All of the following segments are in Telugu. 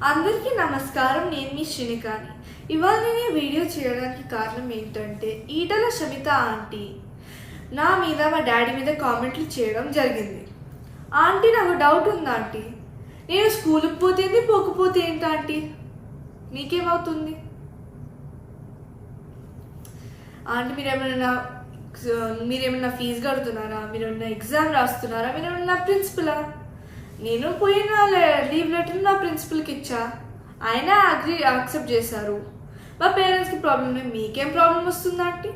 అందరికీ నమస్కారం. నేను మీ శ్రీనికాని. ఇవాళ నేను ఈ వీడియో చేయడానికి కారణం ఏంటంటే, ఈటల శమిత ఆంటీ నా మీద మా డాడీ మీద కామెంట్లు చేయడం జరిగింది. ఆంటీ, నాకు డౌట్ ఉంది ఆంటీ, నేను స్కూల్కి పోతేంది పోకపోతే ఏంటి ఆంటీ? మీకేమవుతుంది ఆంటీ? మీరేమైనా ఫీజు కడుతున్నారా? మీరేమైనా ఎగ్జామ్ రాస్తున్నారా? మీరేమైనా ప్రిన్సిపలా? నేను పోయిన లీవ్ లెటర్ నా ప్రిన్సిపల్కి ఇచ్చా, ఆయన యాక్సెప్ట్ చేశారు. మా పేరెంట్స్కి ప్రాబ్లం లేదు, మీకేం ప్రాబ్లం వస్తుందా ఆంటీ?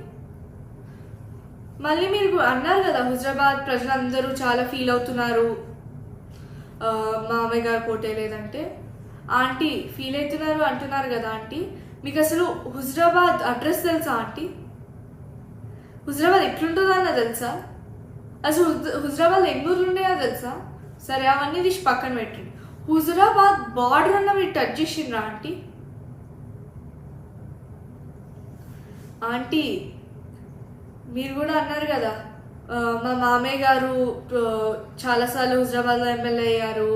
మళ్ళీ మీరు అన్నారు కదా, హుజరాబాద్ ప్రజలందరూ చాలా ఫీల్ అవుతున్నారు మామయ్య గారు పోటే లేదంటే. ఆంటీ ఫీల్ అవుతున్నారు అంటున్నారు కదా ఆంటీ, మీకు అసలు హుజరాబాద్ అడ్రస్ తెలుసా ఆంటీ? హుజరాబాద్ ఎట్లుంటుందో అన్న తెలుసా? అసలు హుజరాబాద్ ఎన్ని ఊర్లు ఉండేయో తెలుసా? సరే, అవన్నీ తీసి పక్కన పెట్టండి. హుజరాబాద్ బార్డర్ అన్న మీరు టచ్ చేసిండ్రా ఆంటీ? ఆంటీ, మీరు కూడా అన్నారు కదా, మా మామయ్య గారు చాలాసార్లు హుజరాబాద్లో ఎమ్మెల్యే అయ్యారు,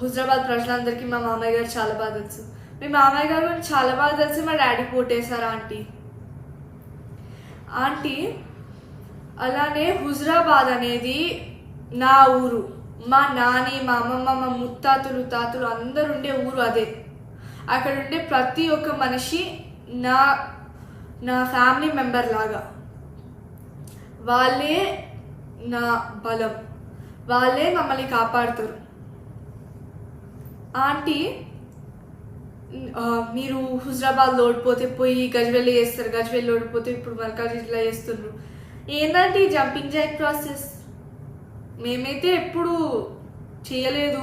హుజరాబాద్ ప్రజలందరికీ మా మామయ్య గారు చాలా బాగా తెలుసు. మీ మామయ్య గారు చాలా బాగా తెలిసి మా డాడీ పోటేశారా ఆంటీ? ఆంటీ, అలానే హుజరాబాద్ అనేది నా ఊరు. మా నాని, మా అమ్మమ్మ, మా తాతలు అందరు ఉండే ఊరు అదే. అక్కడ ఉండే ప్రతి ఒక్క మనిషి నా ఫ్యామిలీ మెంబర్ లాగా. వాళ్ళే నా బలం, వాళ్ళే మమ్మల్ని కాపాడుతారు. ఆంటీ, మీరు హుజరాబాద్ ఓడిపోతే పోయి గజ్వేల్ చేస్తారు, గజ్వేల్ ఓడిపోతే ఇప్పుడు మల్కాజ్గిరిలో చేస్తున్నారు. ఏంటంటే జంపింగ్ జాక్ ప్రాసెస్ మేమైతే ఎప్పుడు చేయలేదు.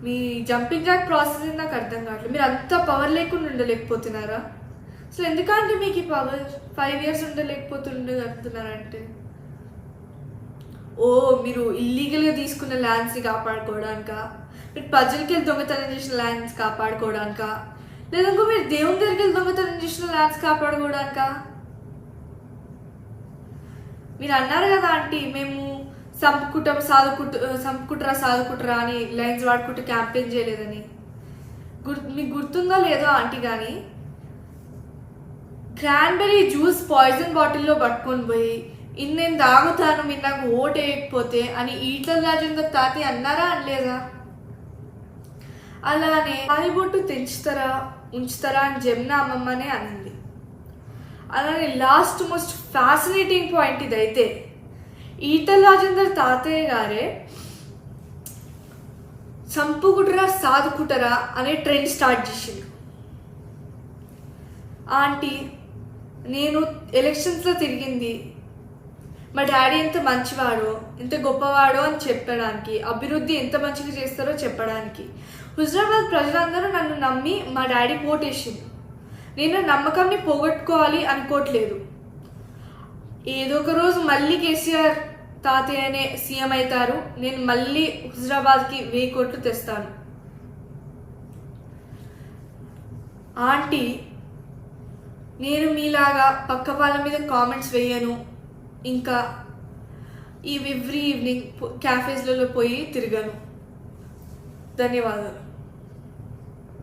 మీ జంపింగ్ జాక్ ప్రాసెస్ నాకు అర్థం కావట్లేదు. మీరు అంత పవర్ లేకుండా ఉండలేకపోతున్నారా? అసలు ఎందుకంటే మీకు ఈ పవర్ 5 years ఉండలేకపోతుండగలుగుతున్నారంటే, మీరు ఇల్లీగల్గా తీసుకున్న ల్యాండ్స్ని కాపాడుకోవడానిక, మీరు ప్రజలకి వెళ్ళి దొంగతనం చేసిన ల్యాండ్స్ కాపాడుకోవడానిక, లేదంటే మీరు దేవుని దగ్గరికి వెళ్ళి దొంగతనం చేసిన ల్యాండ్స్ కాపాడుకోవడానిక? మీరు అన్నారు కదా ఆంటీ, మేము సాదుకుంటారా అని లైన్స్ వాడుకుంటూ క్యాంపెయిన్ చేయలేదని. మీకు గుర్తుందో లేదో ఆంటీ, కానీ క్రాన్బెర్రీ జ్యూస్ పాయిజన్ బాటిల్లో పట్టుకొని పోయి నేను తాగుతాను, మీరు నాకు ఓటు వేయకపోతే అని ఈటల రాజేందర్ తాతయ్య అన్నారా అనలేదా? అలానే తాలిబొట్టు ఉంచుతారా అని జమున అమ్మమ్మనే అనింది. అలానే లాస్ట్ మోస్ట్ ఫ్యాసినేటింగ్ పాయింట్ ఇదైతే, ఈటల రాజేందర్ తాతయ్య గారే చంపుకుంటారా సాదుకుంటారా అనే ట్రెండ్ స్టార్ట్ చేసిండు. ఆంటీ, నేను ఎలక్షన్స్లో తిరిగింది మా డాడీ ఎంత మంచివాడో, ఎంత గొప్పవాడో అని చెప్పడానికి, అభివృద్ధి ఎంత మంచిగా చేస్తారో చెప్పడానికి. హుజరాబాద్ ప్రజలందరూ నన్ను నమ్మి మా డాడీ ఓటేసిండు. నేను నమ్మకాన్ని పోగొట్టుకోవాలి అనుకోవట్లేదు. ఏదో ఒక రోజు మళ్ళీ కేసీఆర్ తాతయ్యనే సీఎం అవుతారు, నేను మళ్ళీ హుజరాబాద్కి 1000 కోట్లు తెస్తాను. ఆంటీ, నేను మీలాగా పక్క వాళ్ళ మీద కామెంట్స్ వేయను. ఇంకా ఎవ్రీ ఈవినింగ్ క్యాఫేస్లలో పోయి తిరగను. ధన్యవాదాలు.